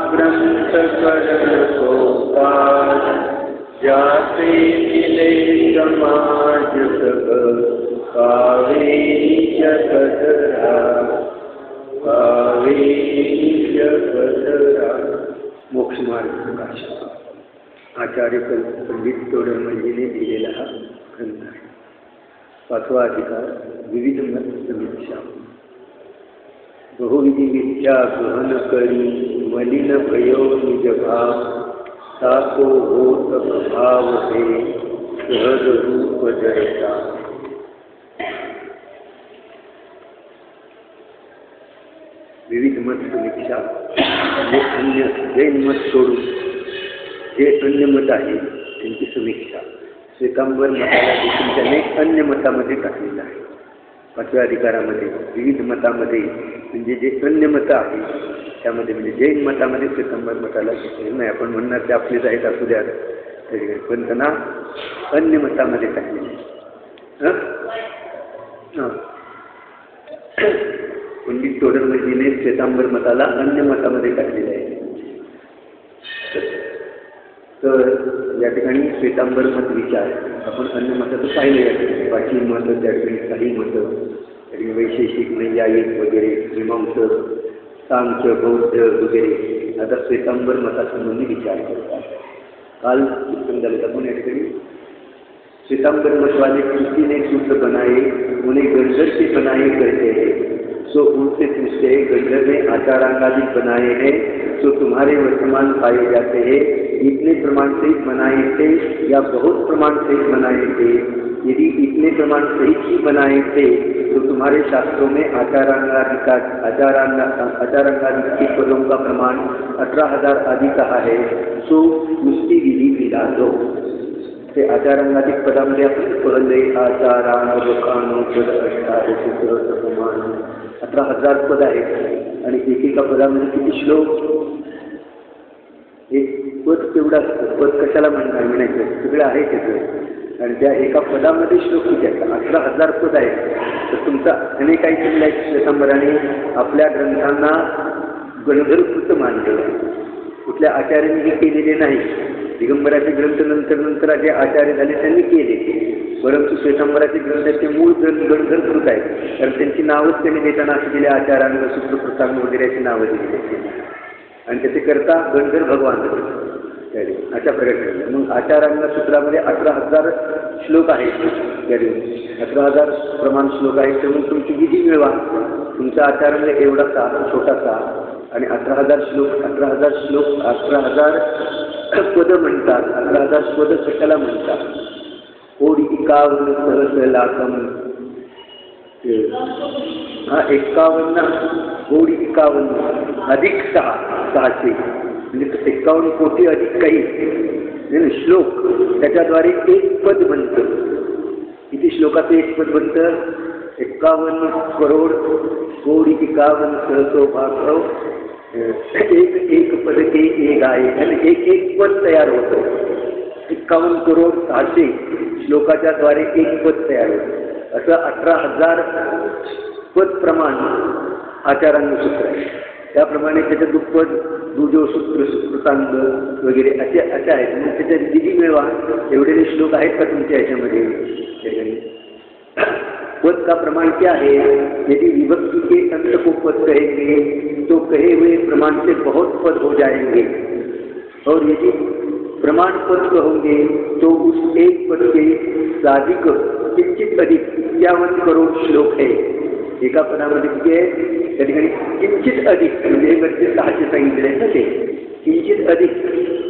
ग्रंथ करण को पार, जाते मिले समाज सब, पावे जगतरा, पावे जगतरा। मोक्ष मार्ग प्रकाश आचार्य पंडित तोडरमलजीने दिलेला हा ग्रंथ आहे। 5वा अधिकार विविध मत समीक्षा। बहुविधी मिथ्या गहन करी, मलिन भयो निज भाव, ताको होत प्रभाव हे सहज रूप जरता। विविध मत समीक्षा जे अन्य जैन मत सोडून जे अन्य मत आहे त्यांची समीक्षा। श्वेतांबर मताला देखील त्याने अन्य मतामध्ये टाकलेलं आहे। 5व्या अधिकारामध्ये विविध मतामध्ये म्हणजे जे अन्य मतं आहे त्यामध्ये म्हणजे जैन मतामध्ये श्वेतांबर मताला नाही, आपण म्हणणार ते आपलेच आहेत असू द्या, पण त्यांना अन्य मतामध्ये टाकलेले पंडित तोडरमलजीने श्वेतांबर मताला अन्य मतामध्ये टाकलेले आहे। तर या ठिकाणी श्वेतांबर मत विचार आपण अन्य मताचं पाहिलं या ठिकाणी। बाकी मतं त्या ठिकाणी काही मतं तरी वैशेषिक नैयायिक वगैरे, मीमांसक, सांख्य, बौद्ध वगैरे आता श्वेतांबर मतासंबंधी विचार करतात। काल झालं आपण या ठिकाणी श्वेतांबर मत वाले किसी ने सूत्र बनाए, उन्हें गंधर से बनाए करते हैं, सो उनसे पूछते हैं गंधर ने आचारांगादिक बनाए हैं, सो तुम्हारे वर्तमान पाए जाते हैं, इतने प्रमाण सहित बनाए थे या बहुत प्रमाण सहित बनाए थे? यदि इतने प्रमाण सहित ही बनाए थे तो तुम्हारे शास्त्रों में आचारांगादिक के पदों का प्रमाण 18,000 आदि कहा है, सो उसकी विधि मिला दो। ते आचारांगादिक पदामध्ये आपण पहले आचारांग पद 18,000 पद आहेत आणि एकेका पदामध्ये किती श्लोक? एक पद तेवढा असतं। पद कशाला म्हणायचं सगळं आहे त्याचं, आणि त्या एका पदामध्ये श्लोक किती आहेत? 18,000 पद आहेत। तर तुमचा आणि काही केलेलं आहे श्वेतांबराने आपल्या ग्रंथांना गणधरकृत मानलं, कुठल्या आचार्यांनी हे केलेले नाही। दिगंबराचे ग्रंथ नंतर जे आचार्य झाले त्यांनी केले, परंतु श्वेतांबराचे ग्रंथ ते मूळ गणधरकृत आहेत, कारण त्यांची नावच त्यांनी देताना असे दिले आचारांग सूत्रकृतांग वगैरे अशी नावं दिलेली आणि त्याचे करता गणधर भगवान अशा प्रकारे। मग आचारांग सूत्रामध्ये 18,000 श्लोक आहेत, 18,000 प्रमाण श्लोक आहेत। तर मग तुमची विधी मिळवा, तुमचा आचारांग एवढासा छोटासा आणि 18,000 श्लोक 18,000 पद म्हणतात। 18,000 पद कशाला म्हणतात? कोडी 51 सहस्र लाखम, हा 51 कोडी 51 अधिक 600 म्हणजे 51 कोटी अधिक काही श्लोक, त्याच्याद्वारे एक पद बनतं। किती श्लोकाचं एक पद बनतं? 51 करोड कोडी 51 सहस्रो भागव एक पद के एक आहे आणि एक पद तयार होतं। 51 करोड 600 श्लोकाच्या द्वारे एक पद तयार होतं। असं 18,000 पद प्रमाण आचारांग सूत्र आहे। त्याप्रमाणे त्याच्या दुप्पट दुजो सूत्र सुकृतांग वगैरे असे आहेत। मग त्याच्या विधी मिळवा, एवढे श्लोक आहेत का तुमच्या ह्याच्यामध्ये? पद का प्रमाण क्या है? यदि विभक्ति के अंत को पद कहेंगे तो कहे हुए प्रमाण से बहुत पद हो जाएंगे, और यदि प्रमाण पद कहोगे तो उस एक पद के साधिक किंचित अधिक 51 करोड श्लोक है। एका पदामध्ये किती आहे? त्या ठिकाणी किंचित अधिक म्हणजे वरचे 600 सांगितले आहेत ना, ते किंचित अधिक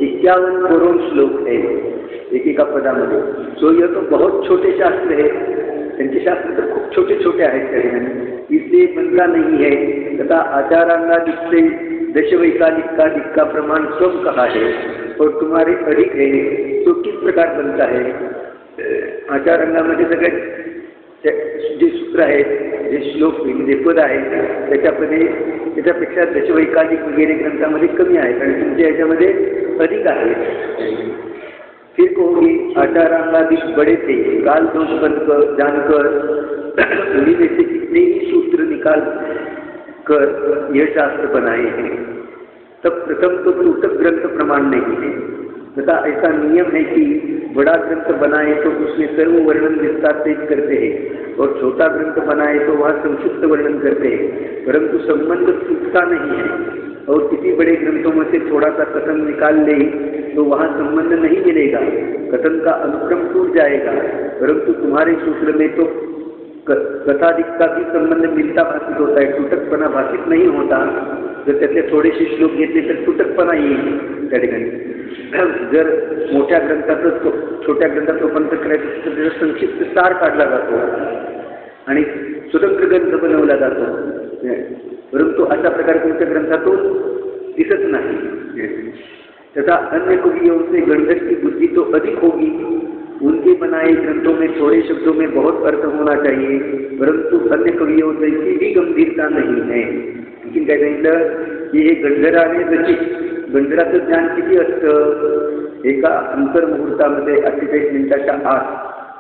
51 करोड श्लोक है एकेका पदामध्ये। सो ये तो बहुत छोटे शास्त्र है, त्यांचे शास्त्र तर खूप छोटे छोटे आहेत त्या ठिकाणी, इसलिए बनता नहीं है तथा आचारांगादिक से दशवैकालिक का प्रमाण कम कहा है और तुम्हारे अधिक है, तो किस प्रकार बनता है? आचारांगामध्ये सगळे जे सूत्र आहेत, जे श्लोक म्हणजे पद आहेत त्याच्यापेक्षा दशवैकालिक वगैरे ग्रंथामध्ये कमी आहेत आणि तुमच्या याच्यामध्ये अधिक आहेत। फिर कहोगे आचारांगादिक बड़े थे, काल दोष जानकर उन्हीं में से कितने ही सूत्र निकाल कर यह शास्त्र बनाए हैं। तब प्रथम तो टूटक ग्रंथ प्रमाण नहीं है, तथा ऐसा नियम है कि बड़ा ग्रंथ बनाए तो उसमें सर्व वर्णन विस्तार से करते हैं और छोटा ग्रंथ बनाए तो वह संक्षिप्त वर्णन करते हैं, परंतु संबंध टूटता नहीं है। और किसी बड़े ग्रंथों में से थोड़ा सा कथन निकाल ले तो वहाँ संबंध नहीं मिलेगा, कथन का अनुक्रम टूट जाएगा। परंतु तुम्हारे सूत्र में तो कथाधिकता भी संबंध मिलता भाषित होता है, टूटकपणा भाषित नाही होता। जर त्यातले थोडेसे श्लोक घेतले तर टूटकपणा येईल त्या ठिकाणी। जर मोठ्या ग्रंथाचं छोट्या ग्रंथात रूपांतर करायचं तर त्याचा संक्षिप्त सार काढला जातो आणि स्वतंत्र ग्रंथ बनवला जातो, परंतु अशा प्रकारे तुमच्या ग्रंथातून दिसत नाही। तथा अन्य कवियों से गंधर्व की बुद्धि तो अधिक होगी, उनके बनाए ग्रंथों में थोड़े शब्दों में बहुत अर्थ होना चाहिए, परंतु अन्य कवियों जैसी भी गंभीरता नहीं है। लेकिन काय सांगितलं की हे गंधराने जशी गंधराचं ज्ञान किती असतं, एका अंतर्मुहूर्तामध्ये 48 मिनिटाच्या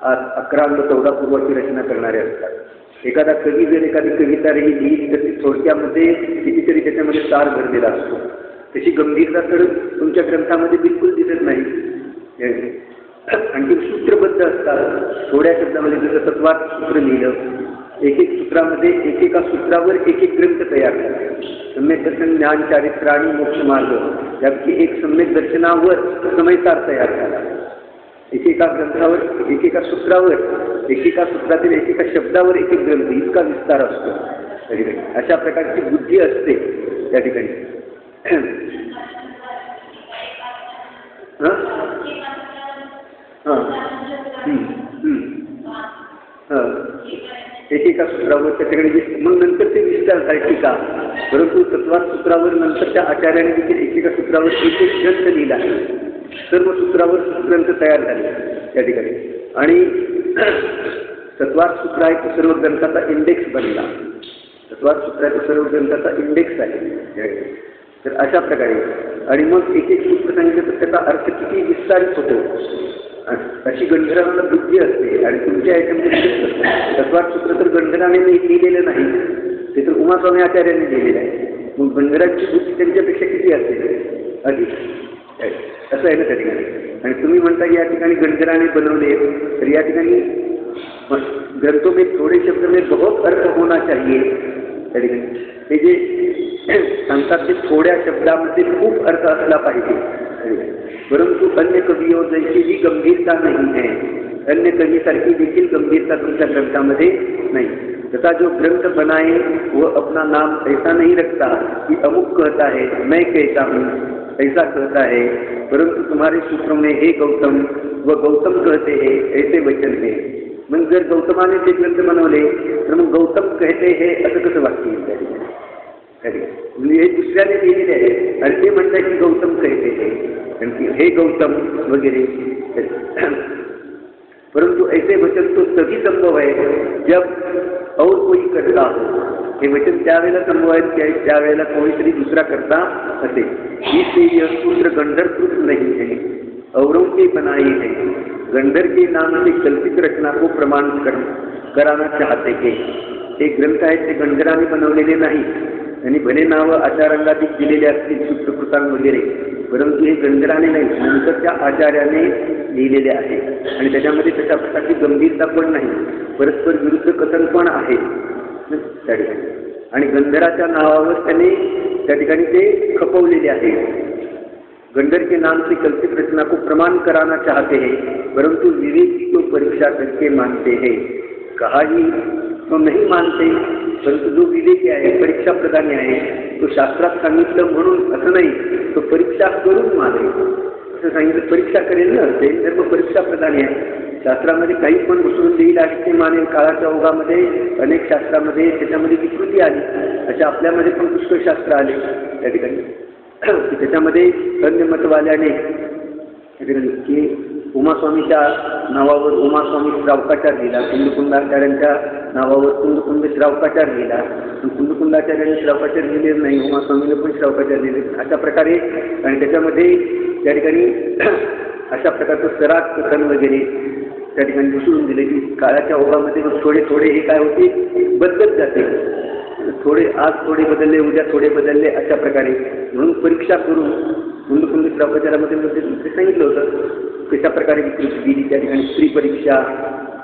आत 11-14 पूर्वाची रचना करणारे असतात। एखादा कवी जर एखादी कविता लिहिली तर ती थोडक्यामध्ये कितीतरी त्याच्यामध्ये सार भरलेला असतो, तशी गंभीरता तर तुमच्या ग्रंथामध्ये बिलकुल दिसत नाही। आणखी सूत्रबद्ध असतात, थोड्या शब्दामध्ये जसं तत्वार्थ सूत्र लिहिलं, एक सूत्रामध्ये एकेका सूत्रावर एक ग्रंथ तयार झाला। सम्यक दर्शन ज्ञान चारित्र आणि मोक्ष मार्ग यापैकी एक सम्यक दर्शनावर समयसार तयार झाला। एकेका ग्रंथावर एकेका सूत्रातील एकेका शब्दावर एक ग्रंथ, इतका विस्तार असतो त्या ठिकाणी। अशा प्रकारची बुद्धी असते त्या ठिकाणी। एकेका सूत्रावर त्याच्याकडे मग नंतर ते विस्तार झाले टीका, परंतु तत्वार्थ सूत्रावर नंतरच्या आचार्याने देखील एकेका सूत्रावर एक ग्रंथ लिहिला, सर्व सूत्रावर ग्रंथ तयार झाले त्या ठिकाणी। आणि तत्वार्थ सूत्र आहे सर्व ग्रंथाचा इंडेक्स बनला, तत्वार्थ सूत्राचा सर्व ग्रंथाचा इंडेक्स आहे। तर अशा प्रकारे आणि मग एक सूत्र सांगितलं तर त्याचा अर्थ किती विस्तारित होतो, अशी गंधर्वाला बुद्धी असते। आणि तुमच्या याच्यामध्ये तत्वार्थ सूत्र तर गंधर्वाने लिहिलेलं नाही, ते तर उमास्वामी आचार्यांनी लिहिलेलं आहे। मग गंधर्वाची बुद्धी त्यांच्यापेक्षा किती असते, अधिक, असं आहे ना त्या ठिकाणी। आणि तुम्ही म्हणता की या ठिकाणी गंधर्वाने बनवले, तर या ठिकाणी ग्रंथों में थोड़े शब्द में बहुत अर्थ होना चाहिए त्या ठिकाणी। हे जे सांगतात ते थोड्या शब्दामध्ये खूप अर्थ असला पाहिजे, परंतु अन्य कवियों जैसी ही गंभीरता नहीं है, अन्य कवि सारखी देखील गंभीरता तुमच्या ग्रंथामध्ये नहीं। तथा जो ग्रंथ बनाए वो अपना नाम ऐसा नहीं रखता कि अमुक कहता है मैं कहता हूँ, ऐसा कहता है, परंतु तुम्हारे सूत्रों में हे गौतम व गौतम कहते हैं ऐसे वचन है। मग जर गौतमाने ते ग्रंथ बनवले तर मग गौतम कहते हे असं कसं वाक्य येईल, म्हणजे हे दुसऱ्याने लिहिलेले आहे आणि ते म्हणतात की गौतम कहते हे, हे गौतम वगैरे। परंतु ऐसे वचन तो तभी संभव है जब और कोई करता हो। हे वचन त्यावेळेला संभव आहे त्यावेळेला कोणीतरी दुसरा करता असे। इसलिए यह सूत्र गंधर्वकृत नहीं है, औरों के बनाए हैं, गंधर्व के नाम से कल्पित रचना को प्रमाण कराना चाहते हैं। हे ग्रंथ आहेत ते गंधर्वाने बनवलेले नाही आणि भले नाव आचार्यांनी दिलेले असतील सूत्रकृतांग वगैरे, परंतु हे गंधर्वाने नाही, नंतरच्या आचार्याने लिहिलेले आहे। आणि त्याच्यामध्ये तशा प्रकारची गंभीरता पण नाही, परस्पर विरुद्ध कथन पण आहे त्या ठिकाणी। आणि गंधर्वाच्या नावावर त्याने त्या ठिकाणी ते खपवलेले आहे। गंधर्व के नाम से कल्पित रचना को प्रमाण कराना चाहते हैं, परंतु विवेकी को परीक्षा करके मानते हैं। कहा ही तो नहीं मानते, परंतु जो विवेकी आहे परीक्षा प्रधानी आहे तो शास्त्रात सांगितलं म्हणून असं नाही, तो परीक्षा करून माने असं सांगितलं, परीक्षा करेल ना ते धर्म परीक्षा प्रधानी आहे। शास्त्रामध्ये काही पण घुसळून देईल आणि ते मानेल। काळाच्या ओघामध्ये अनेक शास्त्रामध्ये त्याच्यामध्ये विकृती आली, अशा आपल्यामध्ये पण पुष्कळ शास्त्र आले त्या ठिकाणी। त्याच्यामध्ये अन्य मतवाल्याने की उमास्वामीच्या नावावर उमास्वामी श्रावकाचार लिहिला, कुंदकुंदाचार्यांच्या नावावर कुंदकुंद श्रावकाचार लिहिला, कुंदकुंदाचार्यांनी श्रावकाचार लिहिले नाही, उमास्वामीने पण श्रावकाचार लिहिले। अशा प्रकारे आणि त्याच्यामध्ये त्या ठिकाणी अशा प्रकारचं सराग कथन वगैरे त्या ठिकाणी घुसळून दिले की काळाच्या ओघामध्ये थोडे थोडे हे काय होते बदलत जाते थोडे आज थोडे बदलले, उद्या थोडे बदलले, अशा प्रकारे. म्हणून परीक्षा करून कुंद श्रावकाचारामध्ये सांगितलं होतं कशा प्रकारे विकृती दिली. त्या ठिकाणी स्त्री परीक्षा,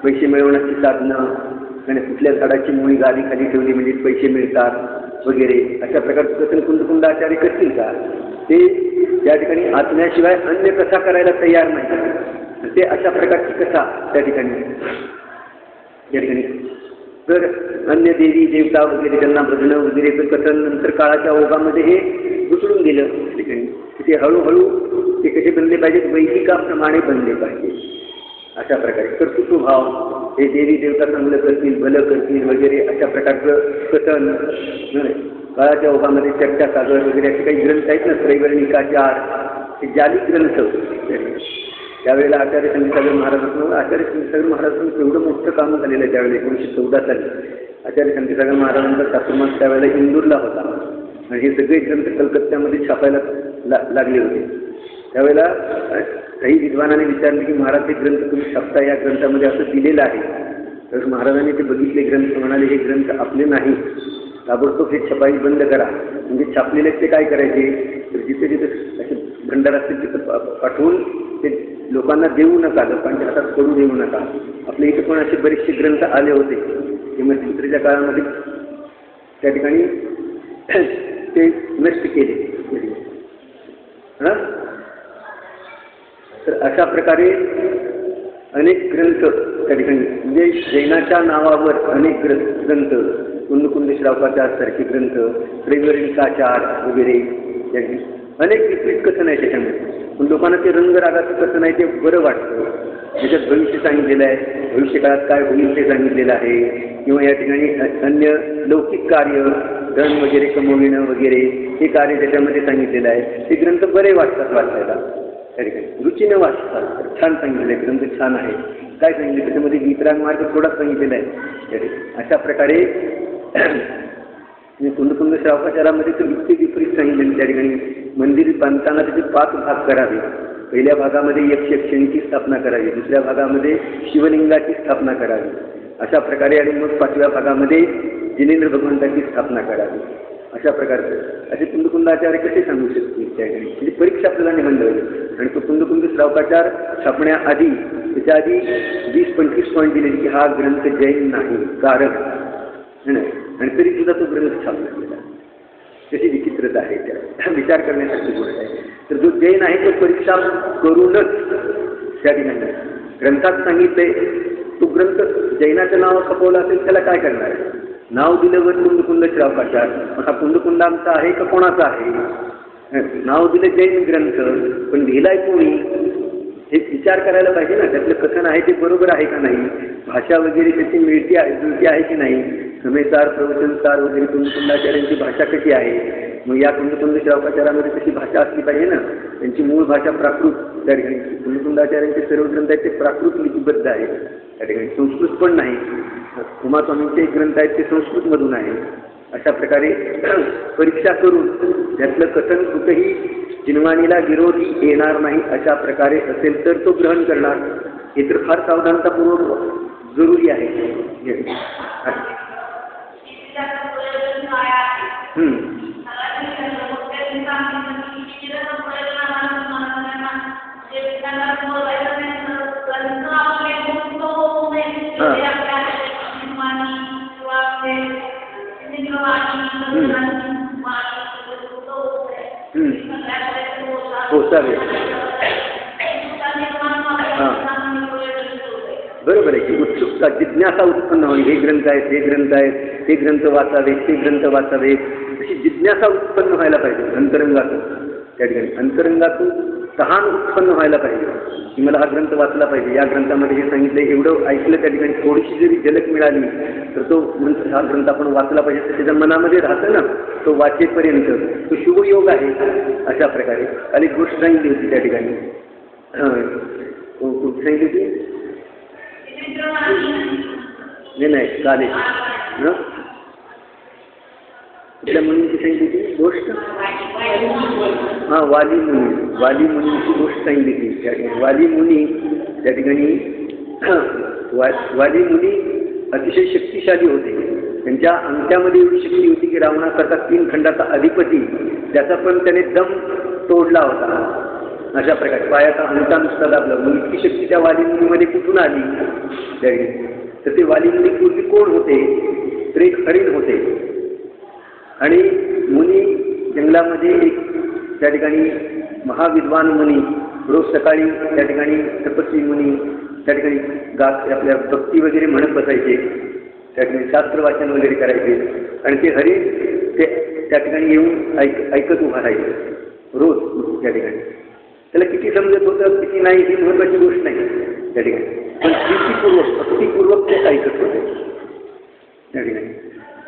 पैसे मिळवण्याची साधनं, आणि कुठल्या झाडाची मुळी गादी खाली ठेवली म्हणजे पैसे मिळतात वगैरे, अशा प्रकारचं कथन कुंदकुंडाचार्य करतील का? ते त्या ठिकाणी आत्म्याशिवाय अन्य कथा करायला तयार नाही. ते अशा प्रकारची कथा त्या ठिकाणी तर अन्य देवी देवता वगैरे त्यांना बघणं वगैरे तर कथन नंतर काळाच्या ओघामध्ये हे घुसळून गेलं. ठिकाणी ते हळूहळू ते कसे बनले पाहिजेत, वैदिकाप्रमाणे बनले पाहिजे. अशा प्रकारे कर्तृत्वभाव, हे देवी देवता चांगलं करतील, भलं करतील वगैरे, अशा प्रकारचं कथन. काळाच्या ओघामध्ये चर्चासागर वगैरे असे काही ग्रंथ आहेत ना, त्रैवर्णिकाचार, हे जाली ग्रंथ. त्यावेळेला आचार्य संगीतागर महाराजांना एवढं मोठं काम झालेलं आहे. त्यावेळेला 1914 साली आचार्य संगीतागर महाराजांचा चातुर्मास त्यावेळेला इंदूरला होता आणि हे सगळे ग्रंथ कलकत्त्यामध्ये छापायला लागले होते. त्यावेळेला काही विद्वानाने विचारले की महाराज हे ग्रंथ तुम्ही छापता, या ग्रंथामध्ये असं दिलेलं आहे. तर महाराजांनी ते बघितले ग्रंथ, म्हणाले हे ग्रंथ आपले नाही, ताबडतोब हे छपाई बंद करा. म्हणजे छापलेले ते काय करायचे, तर जिथे जिथे असे भंडार असतील तिथं पाठवून ते लोकांना देऊ नका, लोकांच्या हातात करू देऊ नका. आपल्या इथे पण असे बरेचसे ग्रंथ आले होते ते मध्यंतरीच्या काळामध्ये त्या ठिकाणी ते नष्ट केले. तर अशा प्रकारे अनेक ग्रंथ त्या ठिकाणी, म्हणजे जैनाच्या नावावर अनेक ग्रंथ, कुंद श्रावकाचार सारखे ग्रंथ, त्रैवर्णिकाचार वगैरे, अनेक विपरीत कथन आहे त्याच्यामध्ये. पण लोकांना ते रंगरागाचं कथन आहे ते बरं वाटतं. त्याच्यात भविष्य सांगितलेलं आहे, भविष्यकाळात काय होईल ते सांगितलेलं आहे, किंवा या ठिकाणी अन्य लौकिक कार्य, धन वगैरे कमविणं वगैरे, हे कार्य त्याच्यामध्ये सांगितलेलं आहे. ते ग्रंथ बरे वाटतात वाचायला, त्या ठिकाणी रुचीने वाचतात. छान सांगितलेलं आहे, ग्रंथ छान आहे. काय सांगितलं त्याच्यामध्ये, वितराग मार्ग थोडाच सांगितलेला आहे. अशा प्रकारे कुंद श्रावकाचारामध्ये तर इतके विपरीत सांगितले. त्या ठिकाणी मंदिर बांधताना त्याचे 5 भाग करावे. पहिल्या भागामध्ये यक्षयक्षिणीची स्थापना करावी, दुसऱ्या भागामध्ये शिवलिंगाची स्थापना करावी, अशा प्रकारे, आणि मग 5व्या भागामध्ये जिनेंद्र भगवंताची स्थापना करावी. अशा प्रकारचं असे कुंदकुंदाचार्य कसे सांगू शकतील त्या ठिकाणी. म्हणजे परीक्षा आपल्याला निबंध होईल. आणि तो कुंद श्रावकाचार छापण्याआधी त्याच्या आधी 20-25 पॉईंट दिले की हा ग्रंथ जैन नाही, कारण आणि तरी सुद्धा तो ग्रंथ छापला गेला. त्याची विचित्रता आहे, त्या विचार करण्यासारखी गोष्ट आहे. तर जो जैन आहे तो परीक्षा करूनच त्या ठिकाणी ग्रंथात सांगितले. तो ग्रंथ जैनाचं नाव खपवलं असेल त्याला काय करणार आहे? नाव दिल्यावर कुंद श्रावकाचार, हा कुंदकुंड आमचा आहे का कोणाचा आहे? नाव दिलं जैन ग्रंथ, पण लिहिलाय कोणी हे विचार करायला पाहिजे ना. त्यातलं कथन आहे ते बरोबर आहे का नाही, भाषा वगैरे त्याची जुळती आहे की नाही, समेसार प्रवचनसार वगैरे कुंदकुंडाचार्यांची भाषा कशी आहे. मग या कुंद श्रावकाचारामध्ये तशी भाषा असली पाहिजे ना. त्यांची मूळ भाषा प्राकृत, त्या ठिकाणी कुंदकुंडाचार्यांचे सर्व ग्रंथ आहेत ते प्राकृत लिपिबद्ध आहे, त्या ठिकाणी संस्कृत पण नाही. उमास्वामींचे ग्रंथ आहेत ते संस्कृतमधून आहे. अशा प्रकारे परीक्षा करून त्यातलं कथन कुठंही जिनवाणीला विरोधी येणार नाही अशा प्रकारे असेल तर तो ग्रहण करणार. हे तर फार सावधानतापूर्वक जरुरी आहे. पोचावे. बरोबर आहे की उत्सुकता, जिज्ञासा उत्पन्न होईल. हे ग्रंथ आहेत, हे ग्रंथ आहेत, ते ग्रंथ वाचावे, ते ग्रंथ वाचावे, अशी जिज्ञासा उत्पन्न व्हायला पाहिजे अंतरंगातून. त्या ठिकाणी अंतरंगातून तहान उत्पन्न व्हायला पाहिजे की मला हा ग्रंथ वाचला पाहिजे. या ग्रंथामध्ये हे सांगितलं, एवढं ऐकलं, त्या ठिकाणी थोडीशी जरी झलक मिळाली तर तो म्हणतो हा ग्रंथ आपण वाचला पाहिजे. तर त्याच्या मनामध्ये राहतं ना, तो वाचेपर्यंत तो शुभयोग आहे. अशा प्रकारे आणि गोष्ट सांगितली होती त्या ठिकाणी. कुठे सांगितली होती? नाही चालेल ना. कुठल्या मुलींची सांगितली होती गोष्ट? हां, वाली मुनीची गोष्ट सांगितली होती त्या ठिकाणी. वाली मुनी त्या ठिकाणी वाली मुनी अतिशय शक्तिशाली होते. त्यांच्या अंगठ्यामध्ये एवढी शक्ती होती की रावणाकरता 3 खंडाचा अधिपती त्याचा पण त्याने दम तोडला होता. अशा प्रकारे पायाचा अंगठा नुसता दाबला. मग इतकी शक्ती त्या वालिमुनीमध्ये कुठून आली त्यावेळी? तर ते वालिमुनी पूर्वी कोण होते? तर एक हरिण होते. आणि मुनी जंगलामध्ये एक त्या ठिकाणी महाविद्वान मुनी रोज सकाळी त्या ठिकाणी तपस्वी मुनी त्या ठिकाणी आपल्या भक्ती वगैरे म्हणत बसायचे, त्या ठिकाणी शास्त्र वाचन वगैरे करायचे. आणि ते हरिण ते त्या ठिकाणी येऊन ऐकत उभा राहायचे रोज त्या ठिकाणी. त्याला किती समजत होतं किती नाही ही महत्वाची गोष्ट नाही त्या ठिकाणी, पण प्रीतीपूर्वक भक्तीपूर्वक ते ऐकत होते त्या ठिकाणी.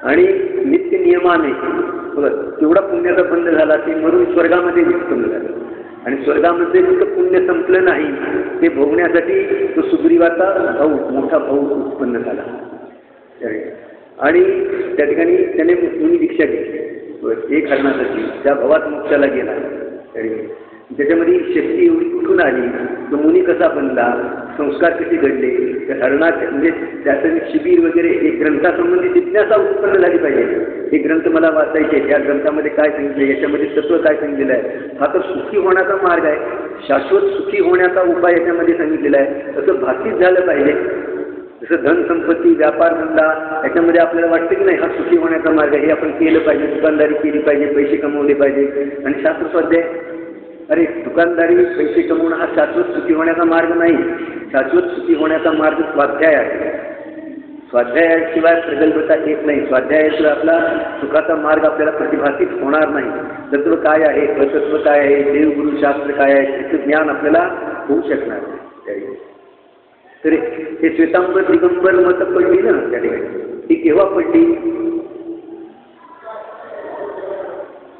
आणि नित्य नियमाने तेवढा पुण्याचा बंद झाला ते मरून स्वर्गामध्ये उत्पन्न झालं. आणि स्वर्गामध्ये फक्त पुण्य संपलं नाही, ते भोगण्यासाठी तो सुग्रीवाचा भाऊ मोठा भाऊ उत्पन्न झाला. आणि त्या ठिकाणी त्याने मुनी दीक्षा घेतली एक हरणासाठी. त्या भावात मोक्षाला गेला. त्याच्यामध्ये शक्ती एवढी कुठून आली? तो मुनी कसा बनला? संस्कार कसे घडले? त्या हरणाचे म्हणजे त्याचं शिबिर वगैरे एक ग्रंथासंबंधी जिज्ञासा उत्पन्न झाली पाहिजे. हे ग्रंथ मला वाचायचे, या ग्रंथामध्ये काय सांगितलं, याच्यामध्ये तत्व काय सांगितलेलं आहे, हा तर सुखी होण्याचा मार्ग आहे, शाश्वत सुखी होण्याचा उपाय याच्यामध्ये सांगितलेला आहे, असं भाकीत झालं पाहिजे. जसं धन संपत्ती व्यापार धंदा याच्यामध्ये आपल्याला वाटतं की नाही हा सुखी होण्याचा मार्ग आहे, हे आपण केलं पाहिजे, दुकानदारी केली पाहिजे, पैसे कमवले पाहिजे. आणि शास्त्र स्वाध्याय, अरे दुकानदारी पैसे कमवणं हा शाश्वत सुखी होण्याचा मार्ग नाही. शाश्वत सुखी होण्याचा मार्ग स्वाध्याय आहे. स्वाध्यायाशिवाय प्रगल्भता येत नाही. स्वाध्यायाशिवाय आपला सुखाचा मार्ग आपल्याला प्रतिभासित होणार नाही. तत्व काय आहे, तत्व काय आहे, देवगुरु शास्त्र काय आहे, त्याचं ज्ञान आपल्याला होऊ शकणार नाही. तर हे श्वेतांबर दिगंबर मत पडली ना त्या ठिकाणी. ती केव्हा पडली?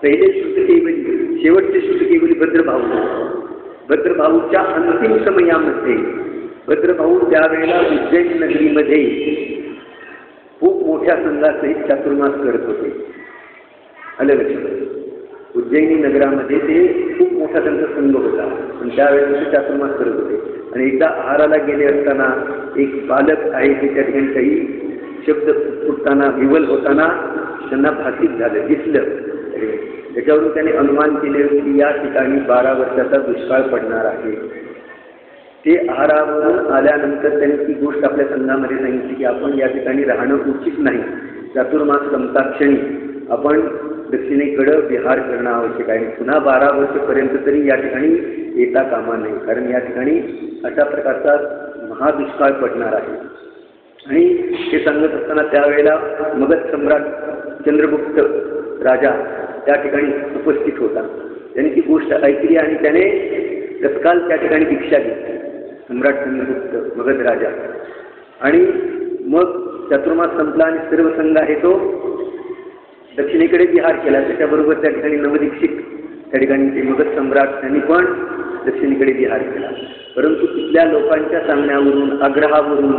पहिले श्रुतकेवली, शेवटचे श्रुतकेवली भद्रभाऊ. भद्रभाऊच्या अंतिम समयामध्ये भद्रभाऊ त्यावेळेला उज्जैन नगरीमध्ये खूप मोठ्या संघासहित चातुर्मास करत होते. आलं लक्षात? उज्जैनी नगरामध्ये ते खूप मोठा त्यांचा संघ होता, पण त्यावेळेला ते चातुर्मास करत होते. आणि एकदा आहाराला गेले असताना एक बालक आहे ते त्या ठिकाणी काही शब्द फुटताना विवल होताना त्यांना भाकीत झालं, दिसलं. त्याच्यावरून त्याने अनुमान केले की या ठिकाणी 12 वर्षाचा दुष्काळ पडणार आहे. ते आहारावरून आल्यानंतर त्यांनी ती गोष्ट आपल्या संघामध्ये सांगितली की आपण या ठिकाणी राहणं उचित नाही. चातुर्मास संपताक्षणी आपण दक्षिणेकडं विहार करणं आवश्यक आहे. पुन्हा 12 वर्षपर्यंत तरी या ठिकाणी येता कामा नाही, कारण या ठिकाणी अशा प्रकारचा महादुष्काळ पडणार आहे. आणि हे सांगत असताना त्यावेळेला मगध सम्राट चंद्रगुप्त राजा त्या ठिकाणी उपस्थित होता. त्याने ती गोष्ट ऐकली आणि त्याने तत्काल त्या ठिकाणी दीक्षा घेतली, सम्राट चंद्रगुप्त मगध राजा. आणि मग चातुर्मास संपला आणि सर्व संघ आहे तो दक्षिणेकडे विहार केला. त्याच्याबरोबर त्या ठिकाणी नवदीक्षित त्या ठिकाणी ते मगध सम्राट त्यांनी पण दक्षिणेकडे विहार केला. परंतु तिथल्या लोकांच्या सांगण्यावरून आग्रहावरून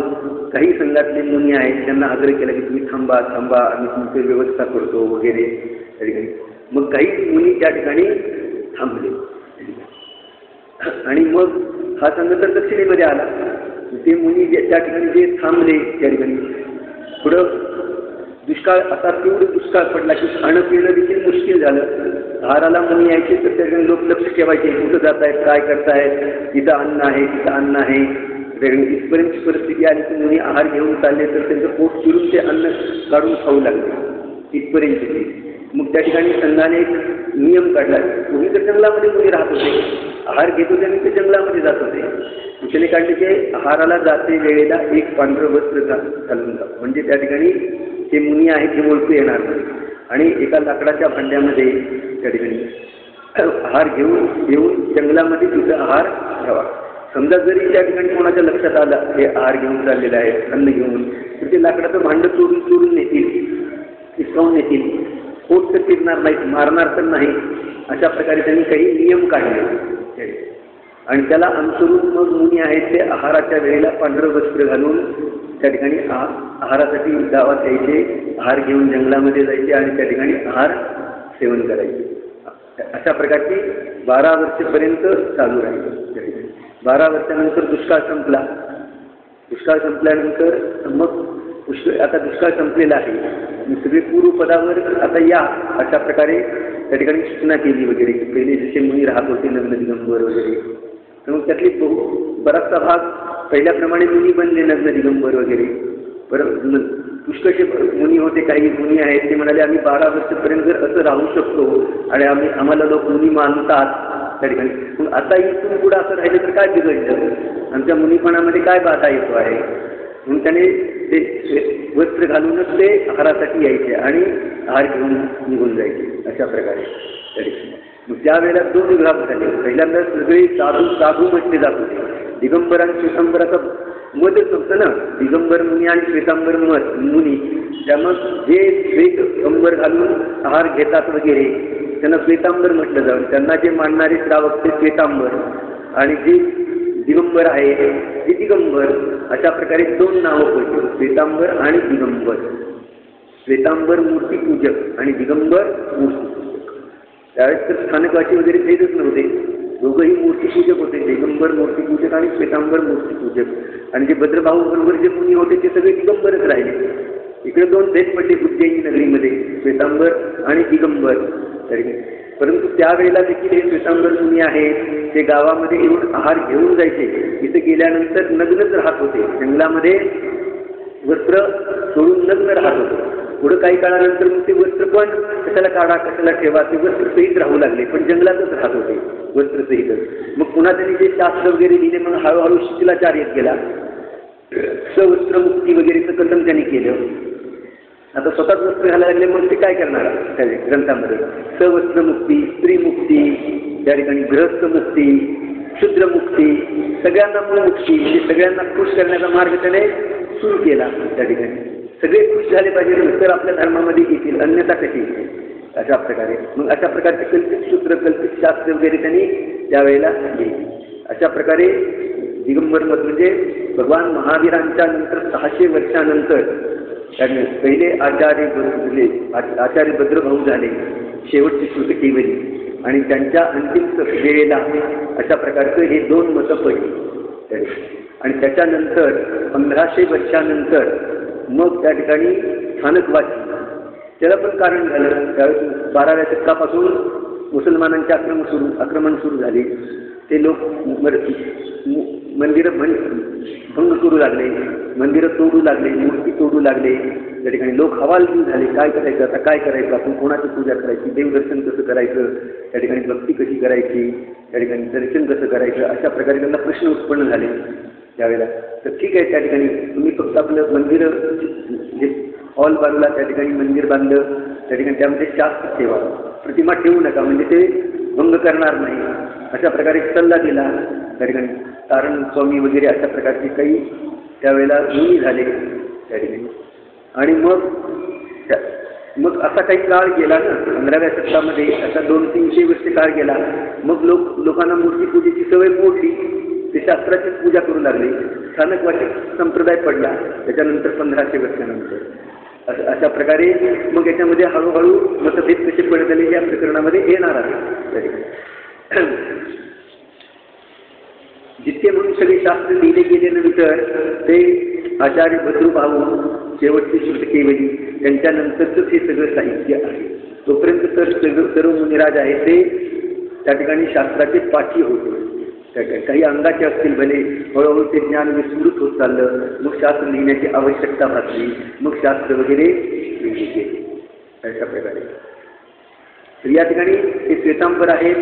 काही संघातले मुनी आहेत त्यांना आग्रह केला की तुम्ही थांबा थांबा, आम्ही तुमची व्यवस्था करतो वगैरे त्या ठिकाणी. मग काही मुनी त्या ठिकाणी थांबले आणि मग हा संघ तर दक्षिणेमध्ये आला. ते मुनी त्या ठिकाणी जे थांबले त्या ठिकाणी पुढं दुष्काळ आता तेवढं दुष्काळ पडला की खाणं पिणं देखील मुश्किल झालं. आहाराला मुनी यायचे तर त्या ठिकाणी लोक लक्ष ठेवायचे, कुठं जात आहेत, काय करतायत, इथं अन्न आहे तिथं अन्न आहे. इथपर्यंतची परिस्थिती आली की मुनी आहार घेऊन चालले तर त्यांचं पोट चिरून ते अन्न काढून खाऊ लागले इथपर्यंतची. मग त्या ठिकाणी संघाने एक नियम काढला. पूर्वी तर जंगलामध्ये मुनी राहत होते, आहार घेत होते आणि ते जंगलामध्ये जात होते. त्याने काढले की आहाराला जाते वेळेला एक पांढरं वस्त्र घालून जा, म्हणजे त्या ठिकाणी ते मुनी आहेत हे ओळखू येणार नाही. आणि एका लाकडाच्या भांड्यामध्ये त्या ठिकाणी आहार घेऊन जंगलामध्ये तिथं आहार घ्यावा. समजा जरी त्या ठिकाणी कोणाच्या लक्षात आलं हे आहार घेऊन चाललेलं आहे अन्न घेऊन, तर ते लाकडाचं भांडं चोरून नेतील, हिसकावून नेतील, पोट तर फिरणार नाही, मारणार तर नाही. अशा प्रकारे त्यांनी काही नियम काढले आणि त्याला अनुसरून मग मुनी आहेत ते आहाराच्या वेळेला पांढरं वस्त्र घालून त्या ठिकाणी आहारासाठी गावात यायचे, आहार घेऊन जंगलामध्ये जायचे आणि त्या ठिकाणी आहार सेवन करायचे. अशा प्रकारची 12 वर्षपर्यंत चालू राहिली. 12 वर्षानंतर दुष्काळ संपला. दुष्काळ संपल्यानंतर मग पुष्कळ आता दुष्काळ संपलेला आहे, सगळे पूर्वपदावर आता या अशा प्रकारे त्या ठिकाणी सूचना केली वगैरे. पहिले जसे मुनी राहत होते नग्न दिगंबर वगैरे, तर मग त्यातली बराचसा भाग पहिल्याप्रमाणे मुनी बनले नग्न दिगंबर वगैरे. बरं, पुष्कळचे मुनी होते, काही मुनी आहेत ते म्हणाले आम्ही 12 वर्षापर्यंत जर असं राहू शकतो आणि आम्हाला लोक मुनी मानतात त्या ठिकाणी, मग आता इथून पुढं असं राहिलं तर काय बिघडलं, आमच्या मुनीपणामध्ये काय बाधा येतो आहे. म्हणून त्याने ते वस्त्र घालूनच ते आहारासाठी यायचे आणि आहार घेऊन निघून जायचे अशा प्रकारे त्या ठिकाणी. मग त्यावेळेला 2 विभाग झाले. पहिल्यांदा सगळे साधू म्हटले जात होते. दिगंबर आणि श्वेतांबराचा मतच होतं ना, दिगंबर मुनी आणि श्वेतांबर मुनी. त्यामुळे जे श्वेत अंबर घालून आहार घेतात वगैरे त्यांना श्वेतांबर म्हटलं जाऊन, त्यांना जे मानणारे श्रावक ते श्वेतांबर आणि जे दिगंबर आहे ते दिगंबर. अशा प्रकारे 2 नावं पडली, श्वेतांबर आणि दिगंबर. श्वेतांबर मूर्तीपूजक आणि दिगंबर मूर्तीपूजक. त्यावेळेस तर स्थानकवासी वगैरे भेदच नव्हते, दोघंही मूर्तीपूजक होते. दिगंबर मूर्तीपूजक आणि श्वेतांबर मूर्तीपूजक. आणि जे भद्रभाऊ बरोबर जे मुनी होते ते सगळे दिगंबरच राहिले. इकडे 2 भेद पडले उज्जैनी नगरीमध्ये, श्वेतांबर आणि दिगंबर. परंतु त्यावेळेला देखील हे श्वेतांबर मुनी आहेत ते गावामध्ये येऊन आहार घेऊन जायचे. इथे गेल्यानंतर नग्नच राहत होते, जंगलामध्ये वस्त्र सोडून नग्न राहत होते. पुढं काही काळानंतर मग ते वस्त्र पण कशाला काढा कशाला ठेवा, ते वस्त्रसहित राहू लागले, पण जंगलातच राहत होते वस्त्रसहितच. मग पुन्हा त्यांनी जे शास्त्र वगैरे लिहिले, मग हळूहळू शिथिलाचार येत गेला. सवस्त्रमुक्ती वगैरेचं कथन त्यांनी केलं. आता स्वतःच वस्त्र घालायला लागले, मग ते काय करणार त्या ग्रंथामध्ये सवस्त्रमुक्ती, स्त्रीमुक्ती, त्या ठिकाणी गृहस्थमुक्ती, शूद्रमुक्ती, सगळ्यांना मुक्ती, म्हणजे सगळ्यांना खुश करण्याचा मार्ग त्याने सुरू केला. त्या ठिकाणी सगळे खुश झाले पाहिजे तर आपल्या धर्मामध्ये येतील, अन्यथा कशी येतील अशा प्रकारे. मग अशा प्रकारचे कल्पित सूत्र कल्पित शास्त्र वगैरे त्यांनी त्यावेळेला लिहिली. अशा प्रकारे दिगंबर मत म्हणजे भगवान महावीरांच्या नंतर 600 वर्षानंतर त्यांनी पहिले आचार्य भद्रभाऊ झाले, शेवटची श्रुत केवली, आणि त्यांच्या अंतिम वेळेला अशा प्रकारचं हे 2 मतं पडली. आणि त्याच्यानंतर 1500 वर्षानंतर मग त्या ठिकाणी स्थानकवासी, त्याला पण कारण झालं. त्यावेळेस 12व्या शतकापासून मुसलमानांचे आक्रमण सुरू झाले. ते लोक मंदिरं भंग करू लागले, मंदिरं तोडू लागले, मूर्ती तोडू लागले. त्या ठिकाणी लोक हवालदिल झाले, काय करायचं आता, काय करायचं, आपण कोणाची पूजा करायची, देवदर्शन कसं करायचं, त्या ठिकाणी भक्ती कशी करायची, त्या ठिकाणी दर्शन कसं करायचं, अशा प्रकारे त्यांना प्रश्न उत्पन्न झाले त्यावेळेला. तर ठीक आहे, त्या ठिकाणी तुम्ही फक्त आपलं मंदिर जे हॉल बांधला, त्या ठिकाणी मंदिर बांधलं, त्या ठिकाणी त्यामध्ये शास्त्र ठेवा, प्रतिमा ठेवू नका, म्हणजे ते भंग करणार नाही अशा प्रकारे सल्ला दिला. त्या ठिकाणी तारण स्वामी वगैरे अशा प्रकारचे काही त्यावेळेला मुनी झाले त्या ठिकाणी. आणि मग असा काही काळ गेला ना 15व्या शतकामध्ये, असा 200-300 वर्ष काळ गेला. मग लोकांना मूर्तीपूजेची सवय मोडली, ते शास्त्राचीच पूजा करू लागले. स्थानकवासी संप्रदाय पडला त्याच्यानंतर 1500 वर्षानंतर. अशा प्रकारे मग याच्यामध्ये हळूहळू मतभेद कसे पडत आले या प्रकरणामध्ये येणार आहे. जितके म्हणून सगळे शास्त्र लिहिले गेल्यानंतर ते आचार्य भद्रभाऊ, शेवटची श्रुत केवली, त्यांच्यानंतरच हे सगळं साहित्य आहे. तोपर्यंत तर सर्व मुनिराज आहे ते त्या ठिकाणी शास्त्राचे पाठी होते. काही अंगाचे असतील भले, हळूहळू ते ज्ञान विस्मृत होत चाललं. मग शास्त्र लिहिण्याची आवश्यकता भासली, मग शास्त्र वगैरे लिहिली गेली अशा प्रकारे. तर या ठिकाणी हे श्वेतांबर आहेत,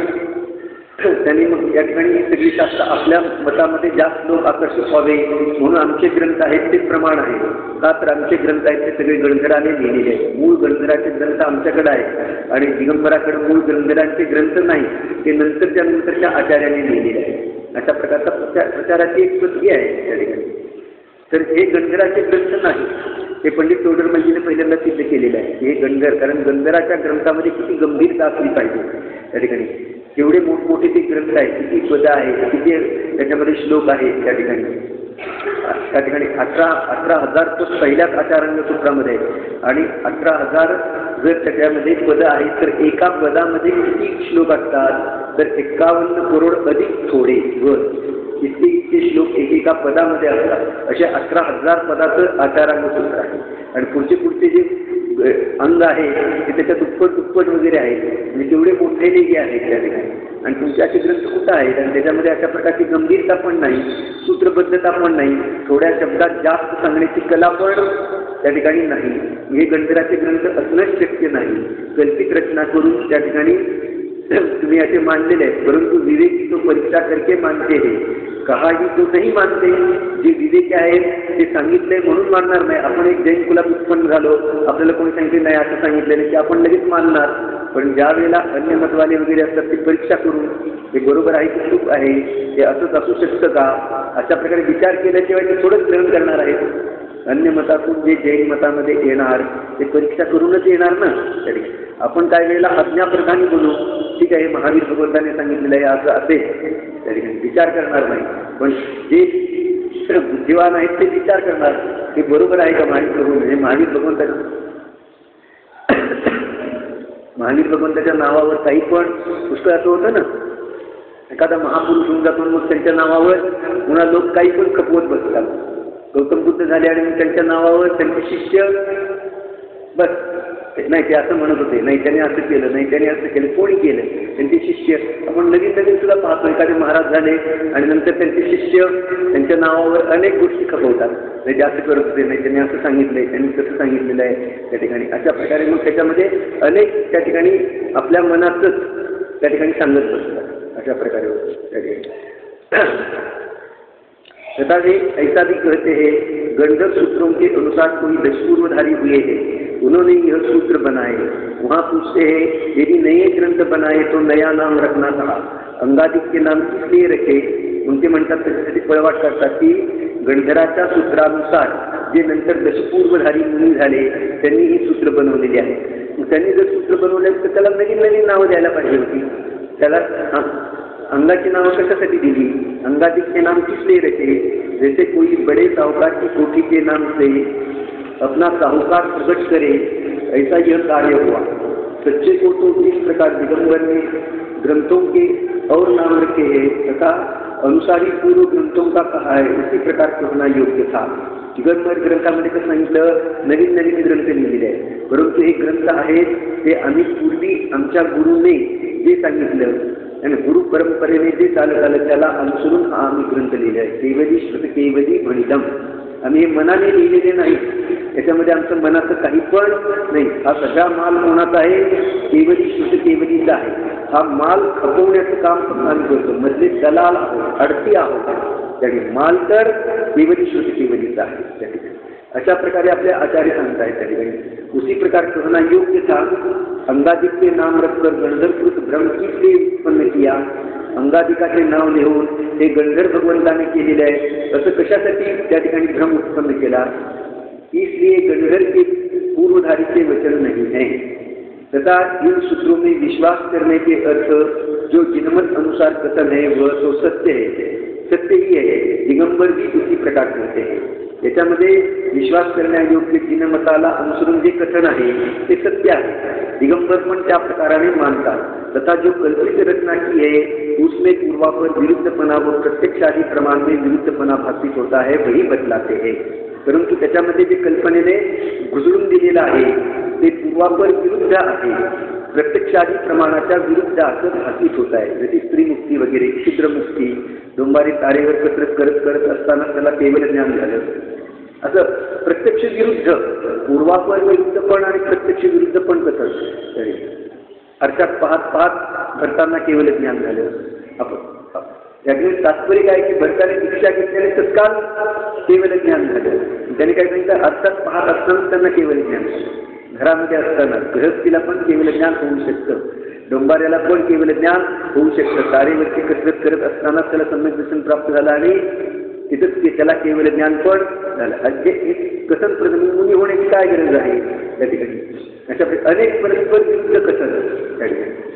त्यांनी मग या ठिकाणी ही सगळी शास्त्र आपल्या मतामध्ये जास्त लोक आकर्षित व्हावे म्हणून आमचे ग्रंथ आहेत ते प्रमाण आहे. का तर आमचे ग्रंथ आहेत ते सगळे गणधराने लिहिलेले आहेत. मूळ गणधराचे ग्रंथ आमच्याकडे आहेत आणि दिगंबराकडे मूळ गणधरांचे ग्रंथ नाही, ते नंतरच्या आचार्याने लिहिलेले आहेत. अशा प्रकारचा प्रचाराची एक पद्धती आहे त्या ठिकाणी. तर हे गणधराचे ग्रंथ नाही, हे पंडित तोडरमलजीने पहिल्यांदा सिद्ध केलेलं आहे. हे गणधर, कारण गणधराच्या ग्रंथामध्ये किती गंभीरता असली पाहिजे त्या ठिकाणी. केवढे मोठमोठे ते ग्रंथ आहेत, किती पद आहे, किती त्याच्यामध्ये श्लोक आहे त्या ठिकाणी. 18,000 पद पहिल्याच आचारांग सूत्रामध्ये आहेत आणि 18,000 जर त्याच्यामध्ये पद आहेत तर एका पदामध्ये किती श्लोक असतात तर 51 करोड अधिक थोडे वर इतके इतके श्लोक एकेका पदामध्ये असतात. अशा 11,000 पदाचं आचारांग सूत्र आहे. आणि पुढचे जे अंग आहे ते त्याच्या दुप्पट वगैरे आहे. म्हणजे तेवढे मोठे जे आहेत त्या ठिकाणी. आणि तुमचे असे ग्रंथ कुठं आहेत आणि त्याच्यामध्ये अशा प्रकारची गंभीरता पण नाही, सूत्रबद्धता पण नाही, थोड्या शब्दात जास्त सांगण्याची कला पण त्या ठिकाणी नाही. हे गंधराचे ग्रंथ असणंच शक्य नाही. कल्पित रचना करून त्या ठिकाणी तुम्ही असे मानलेले आहेत. परंतु विवेकी तो परीक्षा करके मानते हे, कहाही तो नाही मानते. जे विवेकी आहेत ते सांगितलंय म्हणून मानणार नाही. आपण एक जैन कुलात उत्पन्न झालो, आपल्याला कोणी सांगितले नाही असं सांगितलेलं की आपण लगेच मानणार. पण ज्या वेळेला अन्य मतवाले वगैरे असतात ते परीक्षा करून हे बरोबर आहे की चूक आहे, हे असंच असू शकतं का, अशा प्रकारे विचार केल्याशिवाय ते थोडंच ग्रहण करणार आहेत. अन्य मतातून जे जैन मतामध्ये येणार ते परीक्षा करूनच येणार ना. तरी आपण काही वेळेला अज्ञाप्रधानी बोलू, ठीक आहे महावीर भगवंताने सांगितलेलं आहे असं असेल तरी विचार करणार नाही. पण जे बुद्धिवान आहेत ते विचार करणार ते बरोबर आहे का. महावीर भगवंताच्या नावावर काही पण पुष्कळ असं होतं ना, एखादा महापुरुष होऊन जातो मग त्यांच्या नावावर पुन्हा लोक काही पण खपवत बसतात. गौतम बुद्ध झाले आणि मग त्यांच्या नावावर त्यांचे शिष्य बस नाही ते असं म्हणत होते, नाही त्याने असं केलं, नाही त्याने असं केलं, कोणी केलं, त्यांचे शिष्य. आपण नवीन सुद्धा पाहतो, एखादे महाराज झाले आणि नंतर त्यांचे शिष्य त्यांच्या नावावर अनेक गोष्टी खपवतात. नाही ते असं करत होते, नाही त्यांनी असं सांगितलंय, त्यांनी तसं सांगितलेलं आहे त्या ठिकाणी. अशा प्रकारे मग त्याच्यामध्ये अनेक त्या ठिकाणी आपल्या मनातच त्या ठिकाणी सांगत बसतात. अशा प्रकारे होतं त्या ठिकाणी. तथा वे ऐसा भी कहते हैं, गंधर्व सूत्रों के अनुसार कोई दशपूर्वधारी हुए हैं, उन्होंने यह सूत्र बनाए. वहाँ पूछते हैं यदि नए ग्रंथ बनाए तो नया नाम रखना था, अंगादिक के नाम इसलिए रखे. उनके म्हणतात त्याच्यासाठी पळवाट करतात की गंधराच्या सूत्रानुसार जे नंतर दशपूर्वधारी मुनी झाले त्यांनी ही सूत्र बनवलेली आहे. त्यांनी जर सूत्र बनवले तर त्याला नवीन नावं द्यायला पाहिजे होती. त्याला अंगाची नावं कशासाठी दिली, अंगादिक के नाम किस लिए रखे. जैसे कोई बड़े साहूकार की कोठी के नाम से अपना साहूकार प्रकट करे, ऐसा यह कार्य हुआ. सच्चे को तो इस प्रकार दिगंबर ने ग्रंथों के और नाम रखे हैं तथा अनुसारी पूर्व ग्रंथों का कहा है, उसी प्रकार कहना योग्य था. दिगंबर ग्रंथामध्ये कसं सांगितलं, नवीन ग्रंथ लिहिलेले आहे. परंतु हे ग्रंथ आहेत ते आम्ही पूर्वी आमच्या गुरुने जे सांगितलं आणि गुरु परंपरेने जे चालत आलं त्याला अनुसरून हा आम्ही ग्रंथ लिहिले आहे. केवली श्रुत केवली म्हणिलम. आम्ही हे मनाने लिहिलेले नाही, याच्यामध्ये आमचं मनाचं काही पण नाही. हा सगळा माल कोणाचा आहे, केवली श्रुत केवलीचा आहे. हा माल खपवण्याचं काम आम्ही करतो, मधले दलाल आहोत, अडती आहोत. त्याने माल तर केवली श्रुत केवलीचा आहे त्या ठिकाणी. अशा प्रकारे आपले आचार्य सांगतायत त्या ठिकाणी. उसी प्रकार कहना योग्य था. अंगादिक के नाम रखकर गंधर्वकृत भ्रम किसलिए उत्पन्न किया. अंगादिकाचे नाव लिहून हे गंधर्व भगवंताने केलेले आहे असं कशासाठी त्या ठिकाणी भ्रम उत्पन्न केला. इसलिए गंधर्व के पूर्वधारी के वचन नहीं है तथा इन सूत्रों में विश्वास करने के अर्थ जो जिनमत अनुसार कथन है वह तो सत्य है, सत्य ही है. दिगंबर भी उसी प्रकार करते हैं. याच्यामध्ये विश्वास करण्यायोग्य जिनमताला अनुसरून जे कथन आहे ते सत्य आहे. दिगंबर पण त्या प्रकाराने मानतात. तथा जो कल्पित रचना की है उसमें पूर्वापर विरुद्धपना व प्रत्यक्षादि प्रमाण में विरुद्धपना भाषित होता है वही बदलाते हैं. परंतु त्याच्यामध्ये जे कल्पनेने घुसळून दिलेलं आहे ते पूर्वापर विरुद्ध आहे, प्रत्यक्षादि प्रमाणाच्या विरुद्ध असं भाषित होत आहे. जशी स्त्रीमुक्ती वगैरे, क्षुद्रमुक्ती, डोंबारी तारेवर कसरत करत असताना त्याला केवळ ज्ञान झालं. असं प्रत्यक्ष विरुद्ध, पूर्वापर विरुद्ध पण आणि प्रत्यक्ष विरुद्ध पण कसं तरी अर्थात पाहत भरताना केवळ ज्ञान झालं. आपण यातून तात्पर्य काय की भरताने दीक्षा घेतल्याने तत्काल केवळ ज्ञान झालं. त्याने काय सांगितलं, अर्थात पाहत असताना त्यांना केवळ ज्ञान झालं. घरामध्ये असताना गृहस्थीला पण केवळ ज्ञान होऊ शकतं, डोंबाऱ्याला पण केवळ ज्ञान होऊ शकतं. तारेवरची कसरत करत असताना त्याला सम्यक दर्शन प्राप्त झालं आणि तिथंच त्याला केवळ ज्ञान पण झालं. म्हणजे एक कथन मुनी होण्याची काय गरज आहे त्या ठिकाणी. अशा अनेक परस्पर विरुद्ध कथन त्या ठिकाणी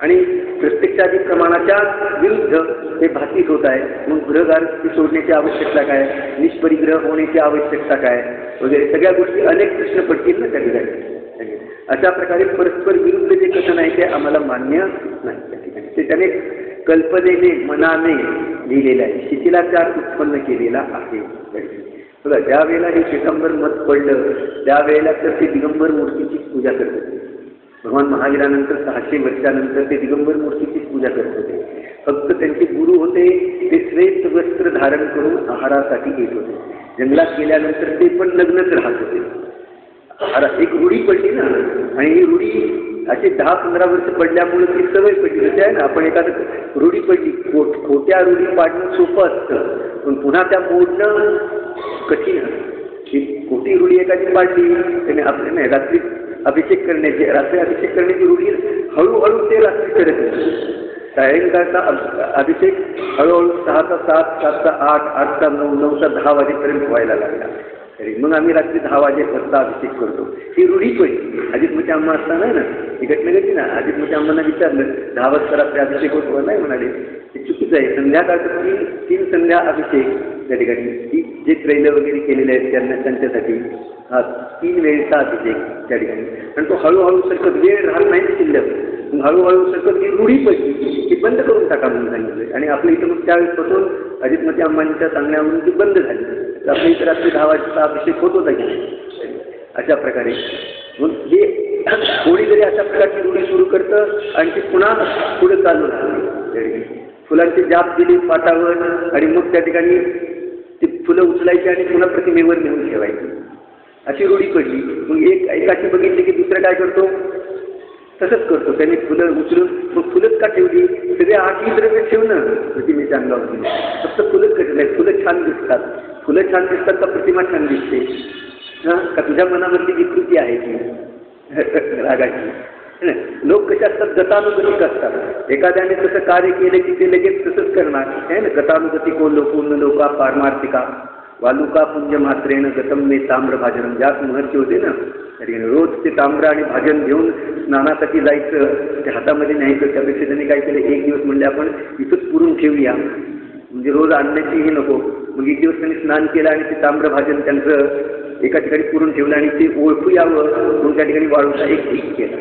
आणि प्रत्यक्षादि प्रमाणाच्या विरुद्ध हे भाषित होत आहे. मग गृहगार सोडण्याची आवश्यकता काय, निष्परिग्रह होण्याची आवश्यकता काय वगैरे सगळ्या गोष्टी अनेक प्रश्न पडतील ना त्या ठिकाणी. अशा प्रकारे परस्पर विरुद्ध जे कथन आहे ते आम्हाला मान्य नाही त्या ठिकाणी. ते त्याने कल्पनेने, मनाने, लिहिलेलं आहे. शिथिलाचार उत्पन्न केलेला आहे. बघा, ज्या वेळेला हे श्वेतांबर मत पडलं त्यावेळेला तर ते दिगंबर मूर्तीची पूजा करत होते. भगवान महावीरानंतर 600 वर्षानंतर ते दिगंबर मूर्तीचीच पूजा करत होते. फक्त त्यांचे गुरु होते ते श्वेत वस्त्र धारण करून आहारासाठी येत होते. जंगलात गेल्यानंतर ते पण लग्नच राहत होते. एक रूढी पडली ना, आणि ही रूढी असे 10-15 वर्ष पडल्यामुळे ती सवय पडली. जसे आहे ना, आपण एखादं रूढी पडली, खोट्या रूढी पाडणं सोपं असतं, पण पुन्हा त्या मोडणं कठीण असतं. खोटी रूढी एखादी पाडली त्याने आपले नाही, रात्री अभिषेक करण्याची रूढी हळूहळू ते रात्री करत होते. सायंकाळचा अभिषेक हळूहळू 6चा 7, 7चा 8, 8चा 9, 9चा 10 वाजेपर्यंत व्हायला लागला. तरी मग आम्ही रात्री 10 वाजेपर्यंत अभिषेक करतो. ही रूढी पडली. अजितमुती अम्मा असताना ना ही घटना घडली ना, अजितमुती अम्मांना विचारलं 10 वाजता रात्री अभिषेक होतो. नाही म्हणाले, ते चुकीचं आहे. संध्याकाळचं 3 संध्या अभिषेक त्या ठिकाणी जे त्रैल वगैरे केलेले आहेत त्यांच्यासाठी हा 3 वेळेचा अभिषेक त्या ठिकाणी. आणि तो हळूहळू सरकत वेळ राहत नाही शिल्लक, हळूहळू सरकत ही रूढी पडली की बंद करून टाका म्हणून सांगितलं. आणि आपल्या इथं मग त्यावेळेसपासून अजितमती अम्मांच्या सांगण्यावरून ती बंद झाली. आपल्या इथं रात्री 10 वाजता अभिषेक होत होता की नाही. अशा प्रकारे मग हे कोणी जरी अशा प्रकारची रूढी सुरू करतं आणि ती पुन्हा पुढे चालू राहते. फुलांची जाप दिली पाटावर आणि मग त्या ठिकाणी ती फुलं उचलायची आणि पुन्हा प्रतिमेवर नेऊन ठेवायची, अशी रूढी पडली. मग एकाची बघितली की दुसरं काय करतो तसंच करतो. त्याने फुलं उचलून मग फुलंच का ठेवली, सगळे 8 द्रव्य ठेवणं प्रतिमेच्या अंगावर. फक्त फुलंच कशी नाही, फुलं छान दिसतात. फुलं छान दिसतात का प्रतिमा छान दिसते? हां, का तुझ्या मनामधली विकृती आहे ती रागाची? लोक कसे असतात, गतानुगतिक असतात. एखाद्याने तसं कार्य केलं की ते लगेच तसंच करणार आहे ना. गतानुगतिको लोपूर्ण लोका पारमार्थिका वालुका पुंज मात्रेनं गतम मे ताम्र भाजन. ज्यात महर्षी होते ना, रोज ते ताम्र आणि भाजन घेऊन स्नानासाठी जायचं, ते हातामध्ये न्यायचं. त्यापेक्षा त्यांनी काय केलं, एक दिवस म्हणले आपण इथंच पुरून ठेवूया, म्हणजे रोज आणण्याचीही नको. मग एक दिवस त्यांनी स्नान केलं आणि ते ताम्र भाजन त्यांचं एका ठिकाणी पुरून ठेवलं आणि ते ओळखू यावं म्हणून त्या ठिकाणी वाळूचा एक ठीक केला.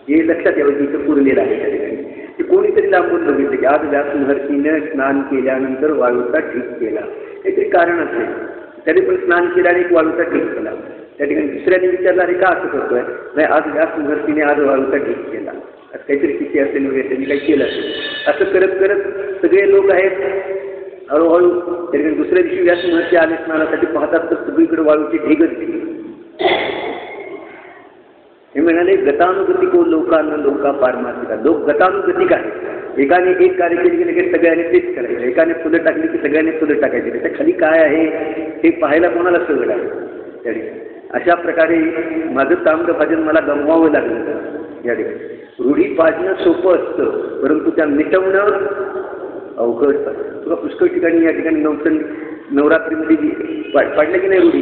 हे लक्षात यावं की इथं पुरलेलं आहे त्या ठिकाणी. ते कोणीतरी लांबून बघितलं की आज व्यास महर्षीनं स्नान केल्यानंतर वाळूचा ठीक केला, काहीतरी कारण असेल. त्याने पण स्नान केलं आणि एक वाळूचा ठीक केला. त्या ठिकाणी दुसऱ्याने विचारलं अरे का असं करतोय, नाही आज व्यास महर्षीने आज वाळूचा ठीक केला, आज काहीतरी किती असेल वगैरे त्यांनी काही केलं असेल. असं करत करत सगळे लोक आहेत हळूहळू त्या ठिकाणी. दुसऱ्या दिवशी व्यास महर्षी आले स्नानासाठी, पाहतात तर सगळीकडे वाळूची ढेगच दिली. हे म्हणाले गतानुगतिको लोकांना लोका पारमार्थिका. लोक गतानुगतिक आहेत. एकाने एक कार्य केले की लगेच सगळ्यांनी तेच करायचं. एकाने फुलं टाकली की सगळ्यांनी फुलं टाकायची. त्याच्या खाली काय आहे हे पाहायला कोणाला सवड आहे त्या ठिकाणी. अशा प्रकारे माझं ताम्रभाजन मला गमवावं लागलं या ठिकाणी. रूढी पाडणं सोपं असतं, परंतु त्या मिटवणं अवघड असतं. तुला पुष्कळ ठिकाणी या ठिकाणी नवरात्रीमध्ये पाडलं की नाही रूढी,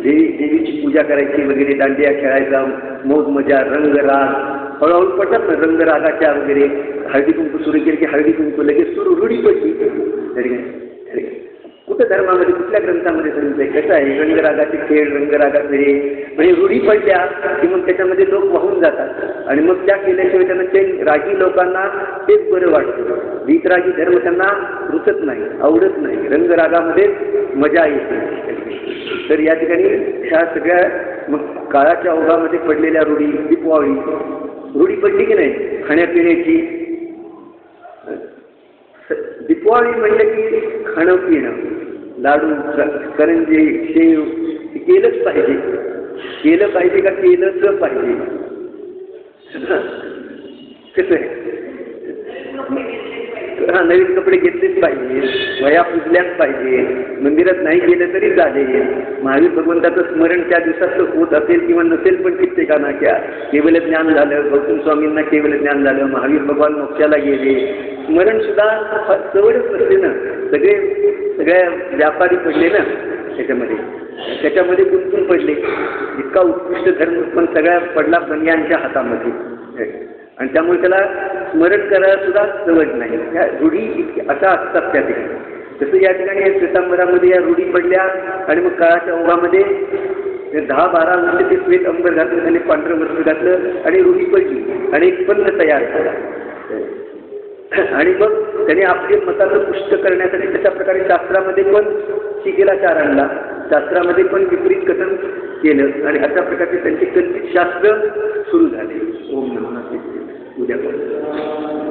देवीची पूजा करायची वगैरे, दांडिया खेळायचा, मौज मजा, रंगराग हळूहळू पडतात ना, रंगरागाच्या वगैरे. हळदी कुंकू सुरू केली की हळदी कुंकू लगेच सुरू, रूढी पडली त्या ठिकाणी. कुठं धर्मामध्ये कुठल्या ग्रंथामध्ये सांगितलंय कसं आहे रंगरागाचे खेळ, रंगरागाचे म्हणजे रूढी पडल्या की मग त्याच्यामध्ये लोक वाहून जातात आणि मग त्या केल्याशिवाय त्यांना ते रागी लोकांना तेच बरं वाटतं. वीतरागी धर्म त्यांना रुचत नाही, आवडत नाही. रंगरागामध्ये मजा येते. तर या ठिकाणी ह्या सगळ्या मग काळाच्या ओघामध्ये पडलेल्या रूढी, दीपावली रूढी पडली की नाही खाण्यापिण्याची. दीपावली म्हणलं की खाणं पिणं, लाडू करंजे शेव हे केलंच पाहिजे. केलं पाहिजे का केलंच पाहिजे. कसं आहे, हा नवीन कपडे घेतलेच पाहिजे, वया पुजल्याच पाहिजे, मंदिरात नाही गेलं तरी चालेल. महावीर भगवंताचं स्मरण त्या दिवसात होत असेल किंवा नसेल पण कित्येकांना क्या केवल ज्ञान झालं, गौतम स्वामींना केवल ज्ञान झालं, महावीर भगवान मोक्षाला गेले. स्मरण सुद्धा सवडच नसते ना. सगळ्या व्यापारी पडले ना त्याच्यामध्ये गुंतून पडले. इतका उत्कृष्ट धर्म पण सगळ्या पडला बनियांच्या हातामध्ये आणि त्यामुळे त्याला स्मरण करायला सुद्धा सवड नाही. ह्या रूढी अशा असतात त्या ठिकाणी. तसं या ठिकाणी या श्वेतांबरामध्ये या रूढी पडल्या आणि मग काळाच्या ओघामध्ये 10-12 वर्ष ते श्वेत अंबर घातलं, त्याने पांढरं वस्त्र घातलं आणि रूढी पडली आणि एक पंथ तयार झाला. आणि मग त्याने आपले मताचं पुष्ट करण्यासाठी तशा प्रकारे शास्त्रामध्ये पण शिकेलाचार आणला, शास्त्रामध्ये पण विपरीत कथन केलं आणि अशा प्रकारचे त्यांचे कल्पित शास्त्र सुरू झाले. ओम नमः शिवाय. उद्यापर्यंत